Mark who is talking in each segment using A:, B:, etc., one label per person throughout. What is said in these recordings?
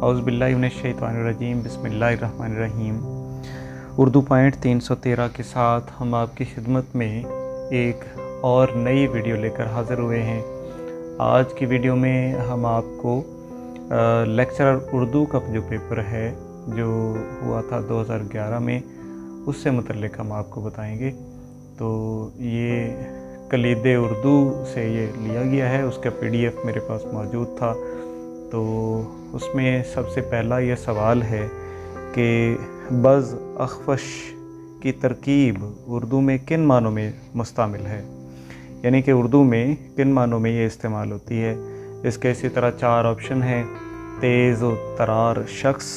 A: औज़ुबिल्लाहि मिनश्शैतानिर्रजीम बिस्मिल्लाहिर्रहमानिर्रहीम। उर्दू पॉइंट 313 के साथ हम आपकी खिदमत में एक और नई वीडियो लेकर हाज़िर हुए हैं। आज की वीडियो में हम आपको लेक्चरर उर्दू का जो पेपर है जो हुआ था 2011 में, उससे मुतल्लिक़ हम आपको बताएंगे। तो ये कलीदे उर्दू से ये लिया गया है, उसका PDF मेरे पास मौजूद था। तो उसमें सबसे पहला ये सवाल है कि बज़ अख़फ़श की तरकीब उर्दू में किन मानों में मुश्तमिल है, यानी कि उर्दू में किन मानों में ये इस्तेमाल होती है। इसके इसी तरह 4 ऑप्शन हैं। तेज़ व तरार शख्स,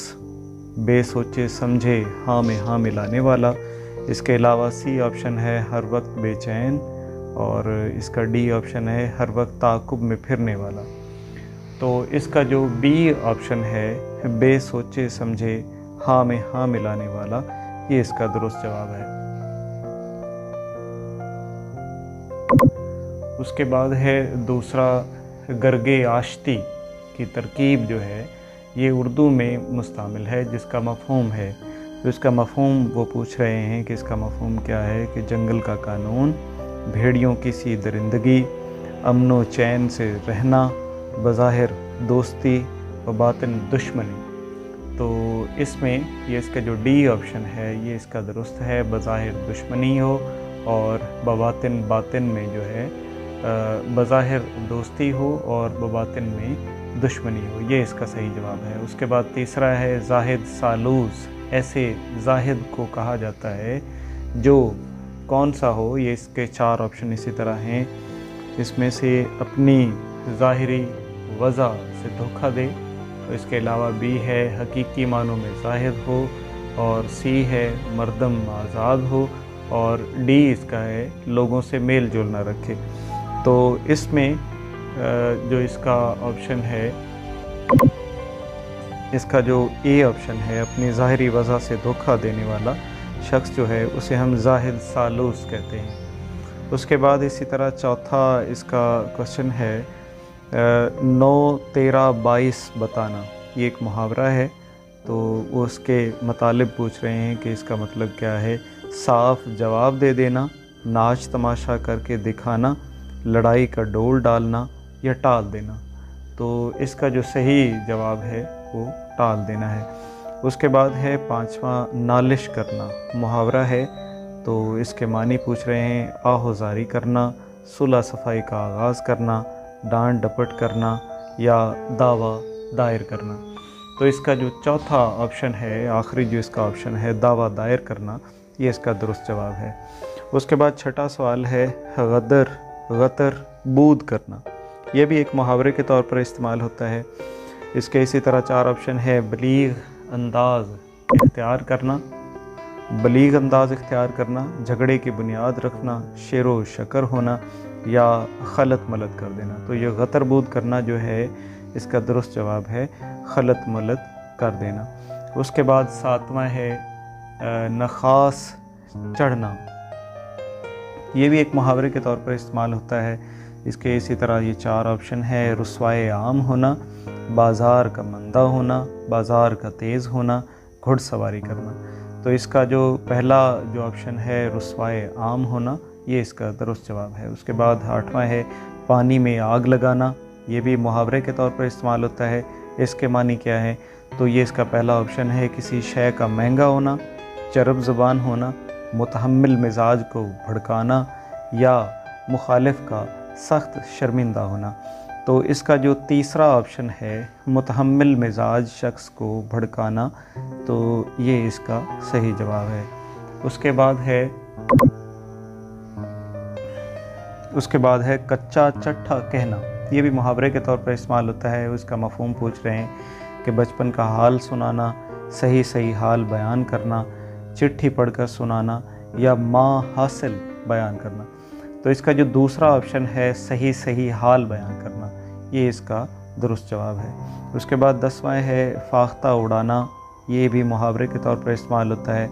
A: बेसोचे समझे हाँ में हाँ मिलाने वाला। इसके अलावा C ऑप्शन है हर वक्त बेचैन, और इसका D ऑप्शन है हर वक्त ताक़ुब में फिरने वाला। तो इसका जो B ऑप्शन है बेसोचे समझे हाँ में हाँ मिलाने वाला, ये इसका दुरुस्त जवाब है। उसके बाद है दूसरा, गर्गे आश्ती की तरकीब जो है ये उर्दू में मुश्तमिल है, जिसका मफ़हूम है। तो इसका मफ़हूम वो पूछ रहे हैं कि इसका मफ़हूम क्या है कि जंगल का कानून, भेड़ियों की सी दरिंदगी, अमन व चैन से रहना, बज़ाहिर दोस्ती व बातिन दुश्मनी। तो इसमें ये इसका जो D ऑप्शन है ये इसका दुरुस्त है, बज़ाहिर दुश्मनी हो और बबातिन बातिन में जो है बज़ाहिर दोस्ती हो और बबातिन में दुश्मनी हो, ये इसका सही जवाब है। उसके बाद तीसरा है ज़ाहिद सालूस, ऐसे ज़ाहिद को कहा जाता है जो कौन सा हो। ये इसके 4 ऑप्शन इसी तरह हैं। इसमें से अपनी ज़ाहिरी वज़ा से धोखा दे। तो इसके अलावा B है हकीकी मानों में ज़ाहिद हो, और C है मर्दम आज़ाद हो, और D इसका है लोगों से मेल जोल न रखे। तो इसमें जो इसका ऑप्शन है, इसका जो A ऑप्शन है अपनी ज़ाहिरी वज़ह से धोखा देने वाला शख्स जो है उसे हम ज़ाहिद सालूस कहते हैं। उसके बाद इसी तरह चौथा इसका क्वेश्चन है 9, 13, 22 बताना। ये एक मुहावरा है, तो वो उसके मतलब पूछ रहे हैं कि इसका मतलब क्या है। साफ जवाब दे देना, नाच तमाशा करके दिखाना, लड़ाई का डोल डालना या टाल देना। तो इसका जो सही जवाब है वो टाल देना है। उसके बाद है 5वां नालिश करना, मुहावरा है, तो इसके मानी पूछ रहे हैं आहोज़ारी करना, सुलह सफ़ाई का आगाज़ करना, डांट डपट करना या दावा दायर करना। तो इसका जो चौथा ऑप्शन है, आखिरी जो इसका ऑप्शन है दावा दायर करना, ये इसका दुरुस्त जवाब है। उसके बाद छठा सवाल है गदर गतर बूद करना। ये भी एक मुहावरे के तौर पर इस्तेमाल होता है। इसके इसी तरह 4 ऑप्शन है बलीग अंदाज़ इख्तियार करना, बलीग अंदाज़ इख्तियार करना, झगड़े की बुनियाद रखना, शेरो शकर होना या खलत मलत कर देना। तो ये गतर बूद करना जो है इसका दुरुस्त जवाब है खलत मलत कर देना। उसके बाद 7वां है नखास चढ़ना। ये भी एक मुहावरे के तौर पर इस्तेमाल होता है। इसके इसी तरह ये 4 ऑप्शन है रुस्वाए आम होना, बाज़ार का मंदा होना, बाज़ार का तेज़ होना, घुड़सवारी करना। तो इसका जो पहला जो ऑप्शन है रुस्वाए आम होना, ये इसका दुरुस्त जवाब है। उसके बाद 8वां है पानी में आग लगाना। ये भी मुहावरे के तौर पर इस्तेमाल होता है। इसके मानी क्या है, तो ये इसका पहला ऑप्शन है किसी शय का महंगा होना, चरब ज़ुबान होना, मुतहम्मिल मिजाज को भड़काना या मुखालिफ का सख्त शर्मिंदा होना। तो इसका जो तीसरा ऑप्शन है मुतहम्मिल मिजाज शख्स को भड़काना, तो ये इसका सही जवाब है। उसके बाद है कच्चा चट्ठा कहना। ये भी मुहावरे के तौर पर इस्तेमाल होता है। उसका मफ़हूम पूछ रहे हैं कि बचपन का हाल सुनाना, सही सही हाल बयान करना, चिट्ठी पढ़कर सुनाना या माँ हासिल बयान करना। तो इसका जो दूसरा ऑप्शन है सही सही हाल बयान करना, ये इसका दुरुस्त जवाब है। उसके बाद 10वां है फाख्ता उड़ाना। ये भी मुहावरे के तौर पर इस्तेमाल होता है।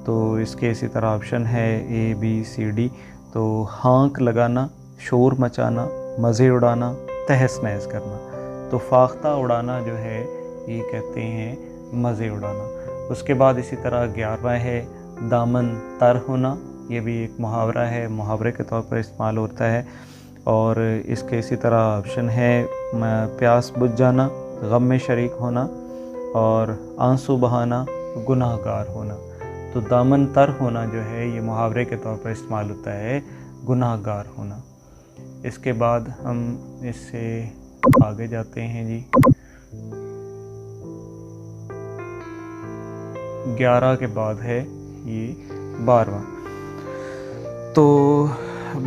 A: तो इसके इसी तरह ऑप्शन है A, B, C, D। तो हाँक लगाना, शोर मचाना, मज़े उड़ाना, तहस नहस करना। तो फाख्ता उड़ाना जो है یہ کہتے ہیں مزے اڑانا۔ اس کے بعد اسی طرح 11واں ہے دامن تر ہونا، یہ بھی ایک محاورہ ہے، محاورے کے طور پر استعمال ہوتا ہے۔ اور اس کے اسی طرح آپشن ہے پیاس بجھ جانا، غم میں شریک ہونا، اور آنسو بہانا، گناہ گار ہونا۔ تو دامن تر ہونا جو ہے یہ محاورے کے طور پر استعمال ہوتا ہے، گناہ گار ہونا۔ اس کے بعد ہم اس سے آگے جاتے ہیں جی 11 کے بعد ہے یہ 12واں۔ تو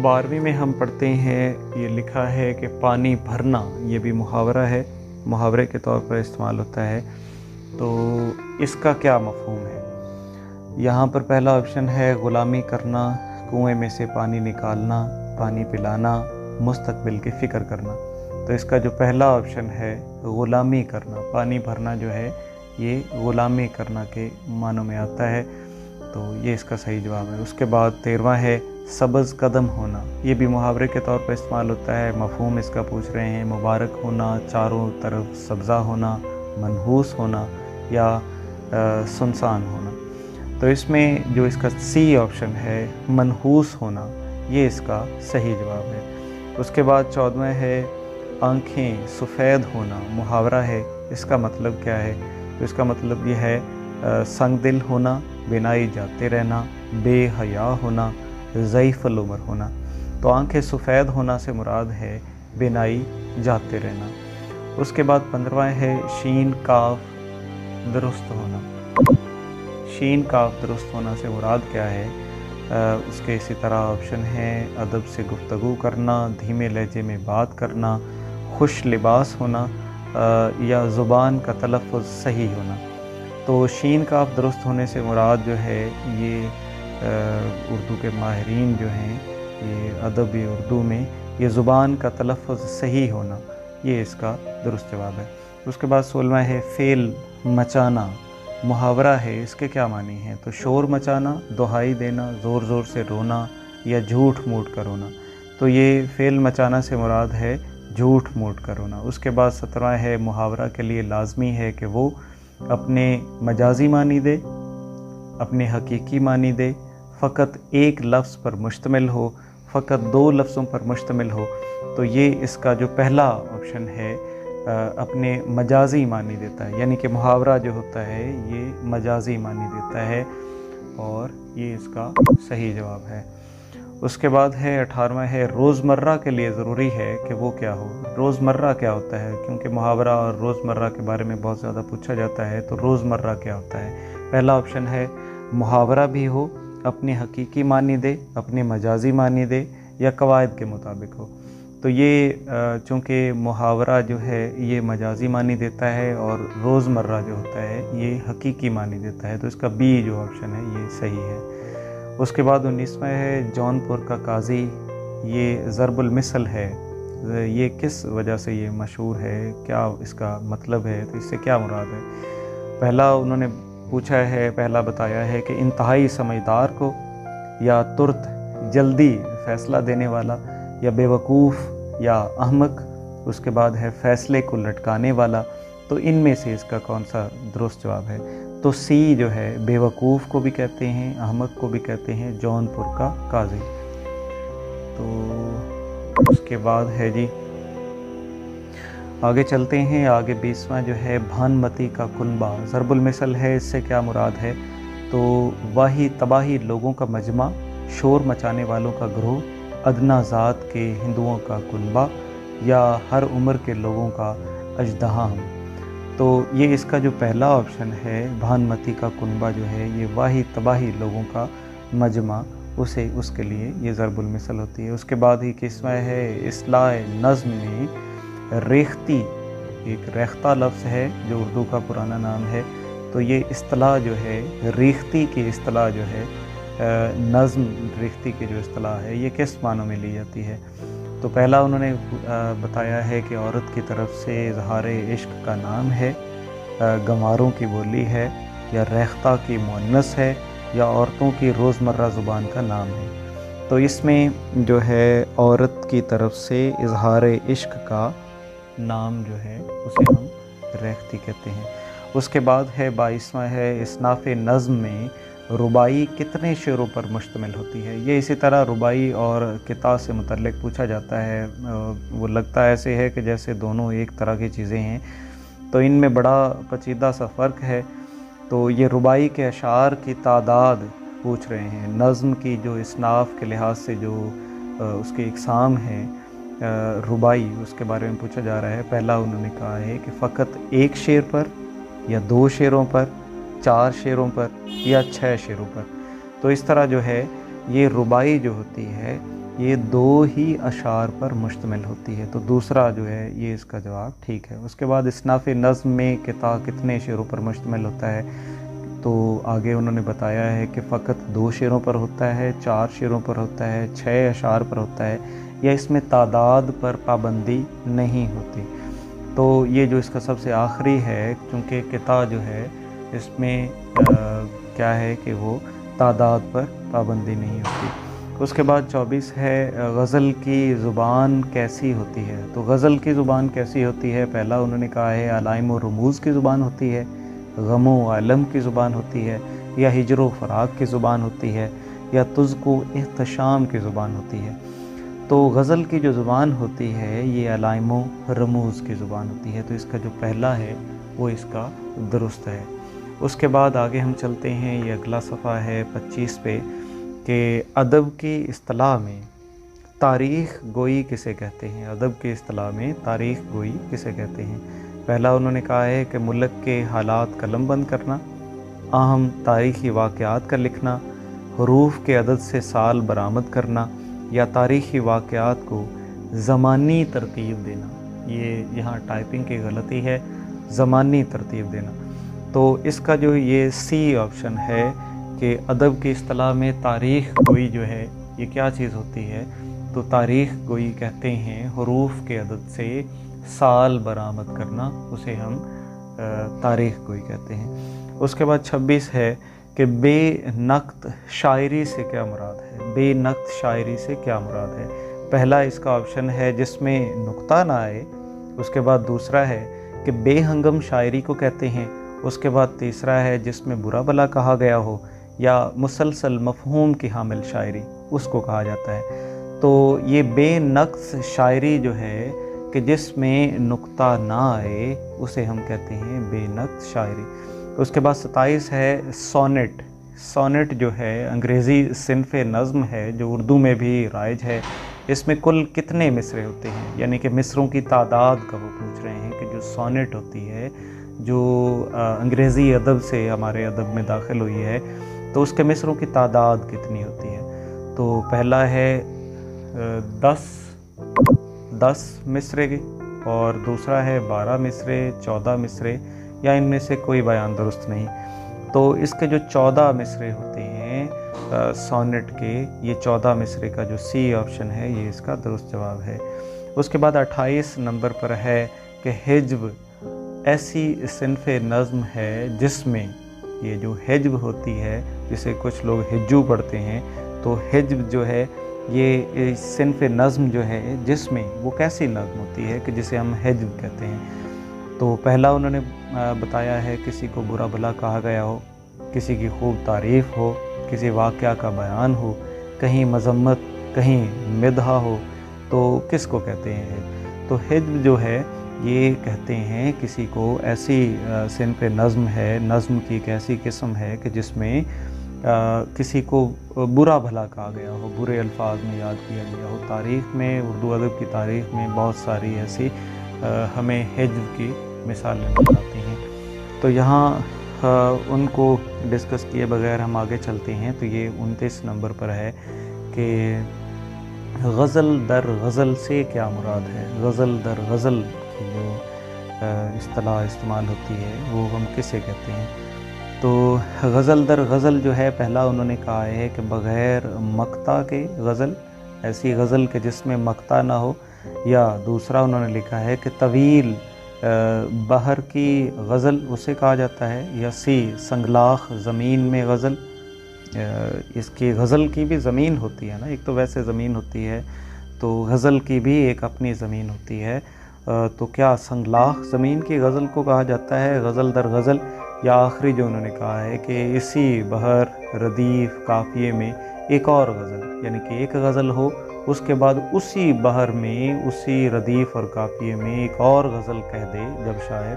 A: 12ویں میں ہم پڑھتے ہیں، یہ لکھا ہے کہ پانی بھرنا، یہ بھی محاورہ ہے، محاورے کے طور پر استعمال ہوتا ہے۔ تو اس کا کیا مفہوم ہے؟ یہاں پر پہلا آپشن ہے غلامی کرنا، کنویں میں سے پانی نکالنا، پانی پلانا، مستقبل کی فکر کرنا۔ تو اس کا جو پہلا آپشن ہے غلامی کرنا، پانی بھرنا جو ہے یہ غلامی کرنا کے معنوں میں آتا ہے، تو یہ اس کا صحیح جواب ہے۔ اس کے بعد 13واں ہے سبز قدم ہونا، یہ بھی محاورے کے طور پر استعمال ہوتا ہے، مفہوم اس کا پوچھ رہے ہیں، مبارک ہونا، چاروں طرف سبزہ ہونا، منحوس ہونا، یا سنسان ہونا۔ تو اس میں جو اس کا سی آپشن ہے منحوس ہونا، یہ اس کا صحیح جواب ہے۔ اس کے بعد 14واں ہے آنکھیں سفید ہونا، محاورہ ہے، اس کا مطلب کیا ہے؟ تو اس کا مطلب یہ ہے سنگ دل ہونا، بینائی جاتے رہنا، بے حیا ہونا، ضعیف العمر ہونا۔ تو آنکھیں سفید ہونا سے مراد ہے بینائی جاتے رہنا۔ اس کے بعد 15واں ہے شین کاف درست ہونا، شین کاف درست ہونا سے مراد کیا ہے؟ اس کے اسی طرح آپشن ہیں ادب سے گفتگو کرنا، دھیمے لہجے میں بات کرنا، خوش لباس ہونا، یا زبان کا تلفظ صحیح ہونا۔ تو شین کاف درست ہونے سے مراد جو ہے یہ اردو کے ماہرین جو ہیں، یہ ادب اردو میں یہ زبان کا تلفظ صحیح ہونا، یہ اس کا درست جواب ہے۔ اس کے بعد 16واں ہے فعل مچانا، محاورہ ہے، اس کے کیا معنی ہیں؟ تو شور مچانا، دہائی دینا، زور زور سے رونا، یا جھوٹ موٹ کر رونا۔ تو یہ فعل مچانا سے مراد ہے جھوٹ موٹ کر رونا۔ اس کے بعد 17واں ہے محاورہ کے لیے لازمی ہے کہ وہ اپنے مجازی معنی دے، اپنے حقیقی معنی دے، فقط ایک لفظ پر مشتمل ہو، فقط 2 لفظوں پر مشتمل ہو۔ تو یہ اس کا جو پہلا آپشن ہے اپنے مجازی معنی دیتا ہے، یعنی کہ محاورہ جو ہوتا ہے یہ مجازی معنی دیتا ہے، اور یہ اس کا صحیح جواب ہے۔ اس کے بعد ہے 18واں ہے روزمرہ کے لیے ضروری ہے کہ وہ کیا ہو۔ روزمرہ کیا ہوتا ہے؟ کیونکہ محاورہ اور روزمرہ کے بارے میں بہت زیادہ پوچھا جاتا ہے، تو روزمرہ کیا ہوتا ہے؟ پہلا آپشن ہے محاورہ بھی ہو، اپنے حقیقی معنی دے، اپنے مجازی معنی دے، یا قواعد کے مطابق ہو۔ تو یہ چونکہ محاورہ جو ہے یہ مجازی معنی دیتا ہے، اور روزمرہ جو ہوتا ہے یہ حقیقی معنی دیتا ہے، تو اس کا بی جو آپشن ہے یہ صحیح ہے۔ اس کے بعد 19واں ہے جونپور کا قاضی، یہ ضرب المثل ہے، یہ کس وجہ سے یہ مشہور ہے، کیا اس کا مطلب ہے، تو اس سے کیا مراد ہے؟ پہلا انہوں نے پوچھا ہے، پہلا بتایا ہے کہ انتہائی سمجھدار کو، یا ترت جلدی فیصلہ دینے والا، یا بیوقوف یا احمق۔ اس کے بعد ہے فیصلے کو لٹکانے والا۔ تو ان میں سے اس کا کون سا درست جواب ہے؟ تو سی جو ہے بیوقوف کو بھی کہتے ہیں، احمق کو بھی کہتے ہیں جونپور کا قاضی۔ تو اس کے بعد ہے جی آگے چلتے ہیں، آگے 20واں جو ہے بھانمتی کا کنبہ، ضرب المثل ہے، اس سے کیا مراد ہے؟ تو واہی تباہی لوگوں کا مجمع، شور مچانے والوں کا گروہ، ادنا ذات کے ہندوؤں کا کنبہ، یا ہر عمر کے لوگوں کا اژدہام۔ تو یہ اس کا جو پہلا آپشن ہے بھانمتی کا کنبہ جو ہے یہ واہی تباہی لوگوں کا مجمع، اس کے لیے یہ ضرب المثل ہوتی ہے۔ اس کے بعد 21واں ہے اصلاح نظم میں ریختی، ایک ریختہ لفظ ہے جو اردو کا پرانا نام ہے، تو یہ اصطلاح جو ہے ریختی کی اصطلاح جو ہے، نظم ریختی کی جو اصطلاح ہے یہ کس معنوں میں لی جاتی ہے؟ تو پہلا انہوں نے بتایا ہے کہ عورت کی طرف سے اظہار عشق کا نام ہے، گنواروں کی بولی ہے، یا ریختہ کی مؤنث ہے، یا عورتوں کی روزمرہ زبان کا نام ہے۔ تو اس میں جو ہے عورت کی طرف سے اظہار عشق کا نام جو ہے اسے ہم रेख्ती कहते हैं। उसके बाद है 22वां है इसनाफ़ नज़्म में रुबाई कितने शेरों पर मुश्तमिल होती है। ये इसी तरह रुबाई और किता से मुतल्लिक़ पूछा जाता है। वो लगता ऐसे है कि जैसे दोनों एक तरह की चीज़ें हैं, तो इनमें बड़ा पेचीदा सा फ़र्क है। तो ये रुबाई के अशार की तादाद पूछ रहे हैं। नज़्म की जो इसनाफ़ के लिहाज से जो उसकी इक़साम है रुबाई, उसके बारे में पूछा जा रहा है। पहला उन्होंने कहा है कि फ़कत एक शेर पर या 2 शेरों पर, 4 शेरों पर या 6 शेरों पर। तो इस तरह जो है ये रुबाई जो होती है ये 2 ही अशार पर मुश्तमिल होती है। तो दूसरा जो है ये इसका जवाब ठीक है। उसके बाद इसनाफ़ नज़्म में किता कितने शेरों पर मुश्तमिल होता है, तो आगे उन्होंने बताया है कि फ़कत 2 शेरों पर होता है, 4 शेरों पर होता है, 6 अशार पर होता है, या इसमें तादाद पर पाबंदी नहीं होती। तो ये जो इसका सबसे आखिरी है, क्योंकि किता जो है इसमें क्या है कि वो तादाद पर पाबंदी नहीं होती। उसके बाद 24 है गज़ल की ज़ुबान कैसी होती है। तो गज़ल की ज़ुबान कैसी होती है, पहला उन्होंने कहा है अलाइम व रमूज़ की ज़ुबान होती है, गम व अलम की ज़ुबान होती है, या हिजर व फ़राक़ की ज़ुबान होती है, या तुज़्क़ु एहतशाम की ज़ुबान होती है। तो गज़ल की जो ज़ुबान होती है ये अलाइम व रमूज़ की ज़ुबान होती है। तो इसका जो पहला है वो इसका दुरुस्त है। उसके बाद आगे हम चलते हैं, ये अगला सफ़ा है 25 पे कि अदब की इस्तिलाह में तारीख़ गोई किसे कहते हैं। अदब की इस्तिलाह में तारीख़ गोई किसे कहते हैं। पहला उन्होंने कहा है कि मुल्क के हालात कलम बंद करना, अहम तारीख़ी वाक़यात का लिखना, हरूफ के अदद से साल बरामद करना, या तारीख़ी वाक़यात को ज़मानी तरतीब देना। ये यहाँ टाइपिंग की गलती है, ज़मानी तरतीब देना। तो इसका जो ये सी ऑप्शन है कि अदब की इस्तिलाह में तारीख़ गोई जो है ये क्या चीज़ होती है, तो तारीख़ गोई कहते हैं हरूफ के अदद से साल बरामद करना, उसे हम तारीख़ गोई कहते हैं। उसके बाद 26 है कि बेनक़्त शायरी से क्या मुराद है। बेनक़्त शायरी से क्या मुराद है। पहला इसका ऑप्शन है जिसमें नुक्ता ना आए। उसके बाद दूसरा है कि बेहंगम शायरी को कहते हैं। उसके बाद तीसरा है जिसमें बुरा भला कहा गया हो, या मुसलसल मफ़हूम की हामिल शायरी उसको कहा जाता है। तो ये बेनक़्स शायरी जो है कि जिसमें नुक्ता ना आए उसे हम कहते हैं बेनक़्स शायरी। उसके बाद 27 है सोनेट। सोनेट जो है अंग्रेज़ी सिनफ़ नज़्म है जो उर्दू में भी राइज है। इसमें कुल कितने मिसरे होते हैं, यानी कि मिसरों की तादाद का वो पूछ रहे हैं कि जो सोनेट होती है जो अंग्रेज़ी अदब से हमारे अदब में दाखिल हुई है, तो उसके मिसरों की तादाद कितनी होती है। तो पहला है 10 मिसरे की, और दूसरा है 12 मिसरे, 14 मिसरे, या इनमें से कोई बयान दुरुस्त नहीं। तो इसके जो 14 मिसरे होते हैं सोनेट के, ये 14 मिसरे का जो सी ऑप्शन है ये इसका दुरुस्त जवाब है। उसके बाद 28 नंबर पर है कि हिज्ब ऐसी सिनफ़ नज़्म है जिसमें ये जो हिज्ब होती है, जिसे कुछ लोग हिज्जू पढ़ते हैं, तो हिज्ब जो है ये सिनफ़ नज़्म जो है जिसमें वो कैसी नज़्म होती है कि जिसे हम हिज्ब कहते हैं। तो पहला उन्होंने बताया है किसी को बुरा भला कहा गया हो, किसी की खूब तारीफ़ हो, किसी वाक़या का बयान हो, कहीं मज़म्मत कहीं मिदहा हो, तो किसको कहते हैं। तो हिज्ब जो है ये कहते हैं किसी को ऐसी सिनफ़ नज़्म है, नज़्म की एक ऐसी किस्म है कि जिसमें किसी को बुरा भला कहा गया हो, बुरे अल्फाज में याद किया गया हो। तारीख़ में, उर्दू अदब की तारीख़ में बहुत सारी ऐसी हमें हिज्ब की मिसालें नज़र आती हैं। तो यहाँ उनको डिस्कस किए बगैर हम आगे चलते हैं। तो ये 29 नंबर पर है कि गज़ल दर गज़ल से क्या मुराद है। गज़ल दर गज़ल की जो इस्तिलाह इस्तेमाल होती है वो हम किसे कहते हैं। तो गज़ल दर गज़ल जो है, पहला उन्होंने कहा है कि बग़ैर मक़ता के गज़ल, ऐसी गज़ल के जिसमें मक़ता ना हो, या दूसरा उन्होंने लिखा है कि तवील बहर की गज़ल उसे कहा जाता है, या सी संगलाख ज़मीन में गज़ल। इसकी गज़ल की भी ज़मीन होती है ना, एक तो वैसे ज़मीन होती है, तो गज़ल की भी एक अपनी ज़मीन होती है। तो क्या संगलाख ज़मीन की गज़ल को कहा जाता है गज़ल दर गज़ल, या आखिरी जो उन्होंने कहा है कि इसी बहर रदीफ़ काफ़िए में एक और गज़ल, यानी कि एक गज़ल हो उसके बाद उसी बहर में उसी रदीफ़ और काफ़िए में एक और गज़ल कह दे जब शायर,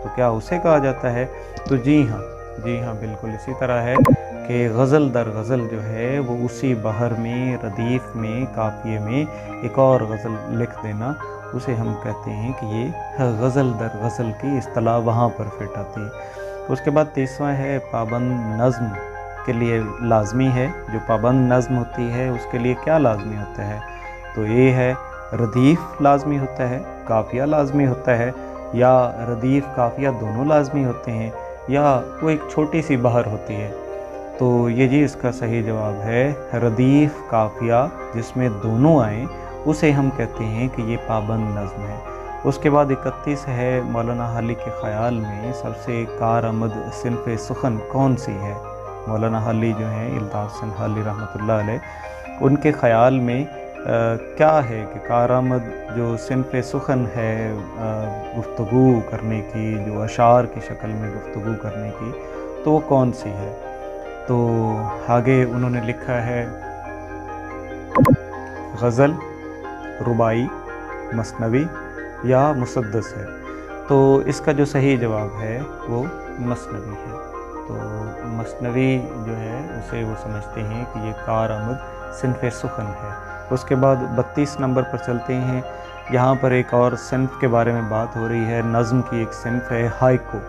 A: तो क्या उसे कहा जाता है? तो जी हाँ बिल्कुल इसी तरह है कि गज़ल दर गज़ल जो है वो उसी बहर में रदीफ़ में काफ़िए में एक और गज़ल लिख देना, उसे हम कहते हैं कि ये गज़ल दर गज़ल की इस्तिलाह वहाँ पर फिट आती है। उसके बाद तीसरा है पाबंद नज़्म के लिए लाज़मी है, जो पाबंद नज़्म होती है उसके लिए क्या लाज़मी होता है? तो ये है रदीफ़ लाज़मी होता है, काफ़िया लाज़मी होता है, या रदीफ़ काफ़िया दोनों लाज़मी होते हैं, या वो एक छोटी सी बहर होती है। तो ये जी इसका सही जवाब है रदीफ़ काफ़िया, जिसमें दोनों आएँ उसे हम कहते हैं कि ये पाबंद नज़्म है। उसके बाद 31 है मौलाना हाली के ख़याल में सबसे कारआमद सिन्फ़ सुख़न कौन सी है? मौलाना हाली जो हैं इल्ताफ़ हुसैन हाली रहमतुल्लाह अलैह, उनके ख़याल में क्या है कि कारआमद जो सिन्फ़ सुख़न है गुफ्तगू करने की, जो अशार की शक्ल में गुफ्तगू करने की, तो वो कौन सी है? तो आगे उन्होंने लिखा है गज़ल, रुबाई, मसनवी या मुसद्दस है। तो इसका जो सही जवाब है वो मसनवी है। तो मसनवी जो है उसे वो समझते हैं कि ये कारआमद सिन्फ़ सुख़न है। उसके बाद 32 नंबर पर चलते हैं। यहाँ पर एक और सिन्फ़ के बारे में बात हो रही है, नज़्म की एक सिन्फ़ है हाइकू।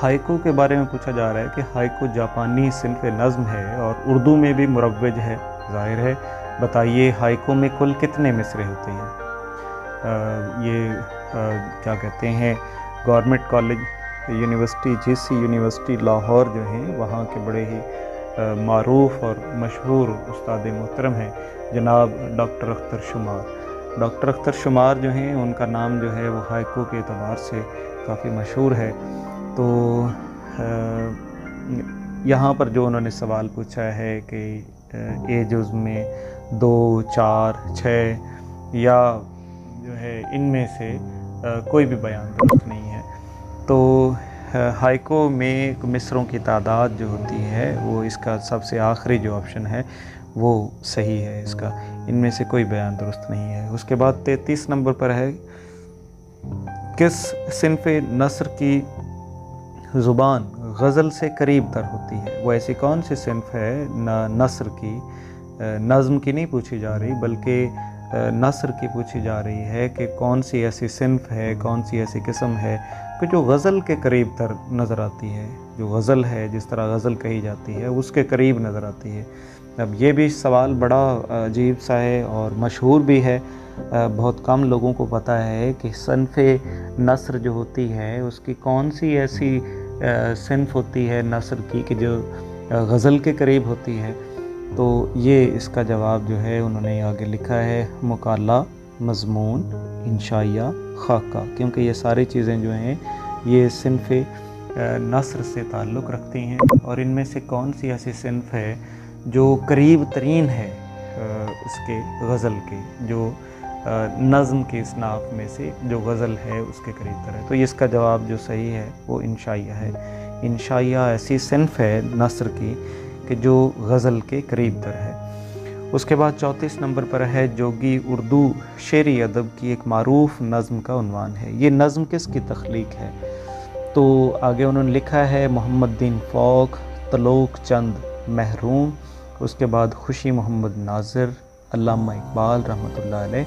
A: हाइकू के बारे में पूछा जा रहा है कि हाइकू जापानी सिन्फ़ नज़्म है और उर्दू में भी मुरव्वज है, ज़ाहिर है। बताइए हाइकू में कुल कितने मिसरे होते हैं? क्या कहते हैं, government college university GC university Lahore जो हैं वहाँ के बड़े ही मारूफ़ और मशहूर उस्ताद मोहतरम हैं जनाब डॉक्टर अख्तर शुमार। डॉक्टर अख्तर शुमार जो हैं उनका नाम जो है वो हाइकू के एतबार से काफ़ी मशहूर है। तो यहाँ पर जो उन्होंने सवाल पूछा है कि ए जुज़ में 2, 4, 6 या जो है इनमें से कोई भी बयान दुरुस्त नहीं है। तो हाइको में मिसरों की तादाद जो होती है वो इसका सबसे आखिरी जो ऑप्शन है वो सही है, इसका इनमें से कोई बयान दुरुस्त नहीं है। उसके बाद 33 नंबर पर है किस सिन्फ़ नस्र की ज़ुबान गज़ल से करीब तर होती है? वो ऐसी कौन सी सिन्फ़ है नस्र की, नज़्म की नहीं पूछी जा रही बल्कि नस्र की पूछी जा रही है कि कौन सी ऐसी सिन्फ़ है, कौन सी ऐसी किस्म है कि जो गज़ल के करीब तर नज़र आती है, जो गज़ल है जिस तरह गज़ल कही जाती है उसके करीब नज़र आती है। अब ये भी सवाल बड़ा अजीब सा है और मशहूर भी है, बहुत कम लोगों को पता है कि सिन्फ़ नस्र जो होती है उसकी कौन सी ऐसी सिन्फ़ होती है नस्र की कि जो गज़ल के करीब होती है। तो ये इसका जवाब जो है उन्होंने आगे लिखा है मुकाला, मज़मून, इंशाइया, खाका, क्योंकि ये सारी चीज़ें जो हैं ये सिन्फ़ नस्र से ताल्लुक़ रखती हैं और इनमें से कौन सी ऐसी सिन्फ़ है जो करीब तरीन है उसके गज़ल के, जो नज़्म के इसनाफ में से जो गज़ल है उसके करीब तर है। तो इसका जवाब जो सही है वो इंशाइया है। इंशाइया ऐसी सिन्फ़ है नस्र की कि जो गज़ल के करीब तर है। उसके बाद 34 नंबर पर है जोगी उर्दू शेरी अदब की एक मारूफ़ नज़्म का उन्वान है। ये नज़्म किसकी तख्लीक है? तो आगे उन्होंने लिखा है मोहम्मदीन फ़ौक, तलोक चंद महरूम, उसके बाद खुशी मोहम्मद नाज़िर, अल्लामा इकबाल रहमतुल्लाह अलैह।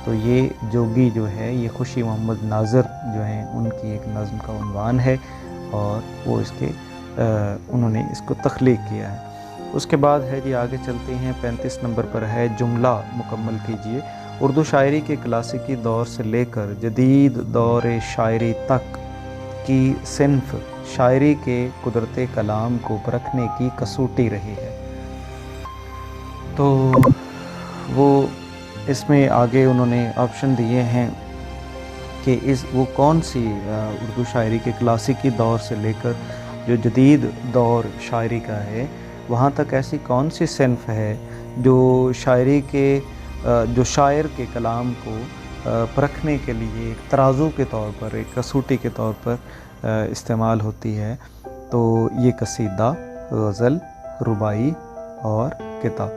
A: तो ये जोगी जो है ये खुशी मोहम्मद नाज़िर जो हैं उनकी एक नज़्म का उन्वान है और वो इसके उन्होंने इसको तख्लीक किया है। उसके बाद है जी आगे चलते हैं 35 नंबर पर है जुमला मुकम्मल कीजिए। उर्दू शायरी के क्लासिकी दौर से लेकर जदीद दौर शायरी तक की सिन्फ़ शायरी के कुदरत कलाम को परखने की कसौटी रही है। तो वो इसमें आगे उन्होंने ऑप्शन दिए हैं कि वो कौन सी उर्दू शायरी के क्लासिकी दौर से लेकर जो जदीद दौर शायरी का है वहाँ तक ऐसी कौन सी सिन्फ़ है जो शायरी के जो शायर के कलाम को परखने के लिए एक तराजू के तौर पर, एक कसौटी के तौर पर इस्तेमाल होती है। तो ये कसीदा, गज़ल, रुबाई और किताब,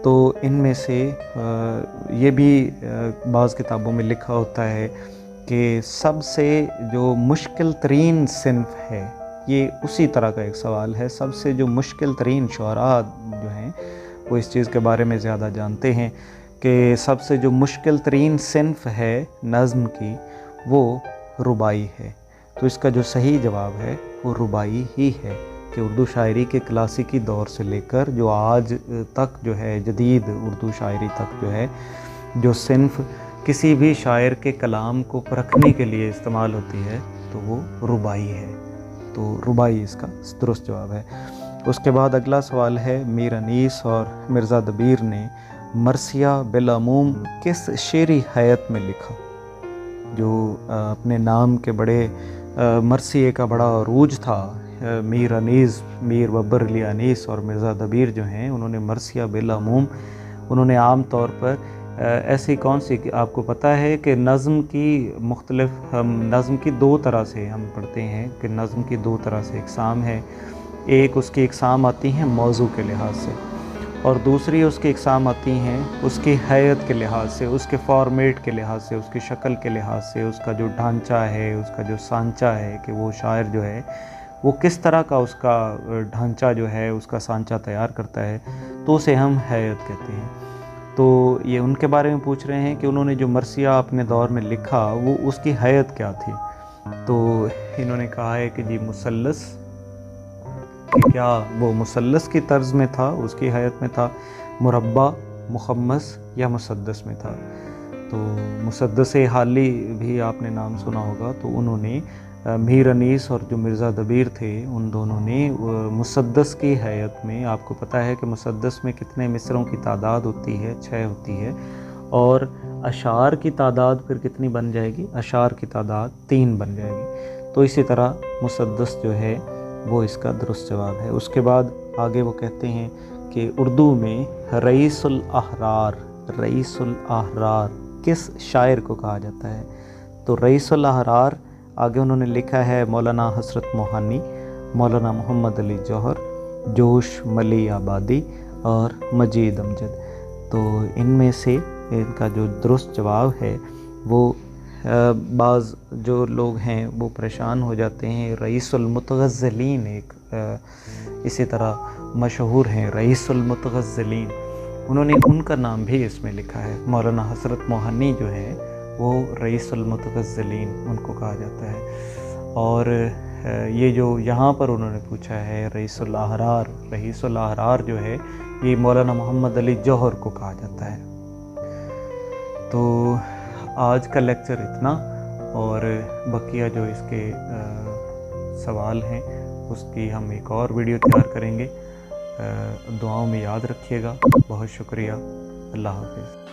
A: तो इनमें से ये भी बाज़ किताबों में लिखा होता है कि सबसे जो मुश्किल तरीन सिन्फ़ है, ये उसी तरह का एक सवाल है। सबसे जो मुश्किल तरीन शुअरा जो हैं वो इस चीज़ के बारे में ज़्यादा जानते हैं कि सबसे जो मुश्किल तरीन सिन्फ़ है नज़्म की, वो रुबाई है। तो इसका जो सही जवाब है वो रुबाई ही है कि उर्दू शायरी के क्लासिकी दौर से लेकर जो आज तक जो है जदीद उर्दू शायरी तक जो है, जो सिन्फ़ किसी भी शायर के कलाम को परखने के लिए इस्तेमाल होती है तो वो रुबाई है। तो रुबाई इसका दुरुस्त जवाब है। उसके बाद अगला सवाल है, मीर अनीस और मिर्ज़ा दबीर ने मरसिया बिलअमूम किस शेरी हैत में लिखा? जो अपने नाम के बड़े मरसिए का बड़ा अरूज था, मीर अनीस, मीर बब्बर अली अनीस और मिर्ज़ा दबीर जो हैं, उन्होंने मरसिया बिलअमूम, उन्होंने आम तौर पर ऐसी कौन सी, आपको पता है कि नज़्म की मुख्तलिफ, हम नज़्म की दो तरह से हम पढ़ते हैं कि नज़्म की दो तरह से इकसाम है। एक उसकी इकसाम आती हैं मौजू के लिहाज से, और दूसरी उसकी इकसाम आती हैं उसकी हैत के लिहाज से, उसके फॉर्मेट के लिहाज से, उसकी शक्ल के लिहाज से, उसका जो ढांचा है, उसका जो सांचा है कि वो शायर जो है वो किस तरह का उसका ढांचा जो है, उसका सांचा तैयार करता है, तो उसे हम हैत कहते हैं। तो ये उनके बारे में पूछ रहे हैं कि उन्होंने जो मरसिया अपने दौर में लिखा वो उसकी हैत क्या थी। तो इन्होंने कहा है कि जी मुसल्लस, कि क्या वो मुसल्लस की तर्ज में था, उसकी हैत में था, मुरब्बा, मुखम्मस या मुसद्दस में था। तो मुसद्दस हाली भी आपने नाम सुना होगा। तो उन्होंने मीर अनीस और जो मिर्ज़ा दबीर थे, उन दोनों ने मुसद्दस की हैत में, आपको पता है कि मुसद्दस में कितने मिसरों की तादाद होती है, 6 होती है, और अशार की तादाद फिर कितनी बन जाएगी? अशार की तादाद 3 बन जाएगी। तो इसी तरह मुसद्दस जो है वो इसका दुरुस्त जवाब है। उसके बाद आगे वो कहते हैं कि उर्दू में रईसुल अहरार, रईसुल अहरार किस शायर को कहा जाता है? तो रईसुल अहरार आगे उन्होंने लिखा है मौलाना हसरत मोहानी, मौलाना मोहम्मद अली जौहर, जोश मली आबादी और मजीद अमजद। तो इनमें से इनका जो दुरुस्त जवाब है वो बाज़ जो लोग हैं वो परेशान हो जाते हैं। रईसुल मुतग़ज़्ज़लीन एक इसी तरह मशहूर हैं, रईसुल मुतग़ज़्ज़लीन, उन्होंने उनका नाम भी इसमें लिखा है। मौलाना हसरत मोहानी जो है वो रईसुल मुतग़ज़्ज़लीन उनको कहा जाता है। और ये जो यहाँ पर उन्होंने पूछा है रईसुल अहरार, रईसुल अहरार जो है ये मौलाना मोहम्मद अली जौहर को कहा जाता है। तो आज का लेक्चर इतना, और बकिया जो इसके सवाल हैं उसकी हम एक और वीडियो तैयार करेंगे। दुआओं में याद रखिएगा। बहुत शुक्रिया। अल्लाह हाफ़िज़।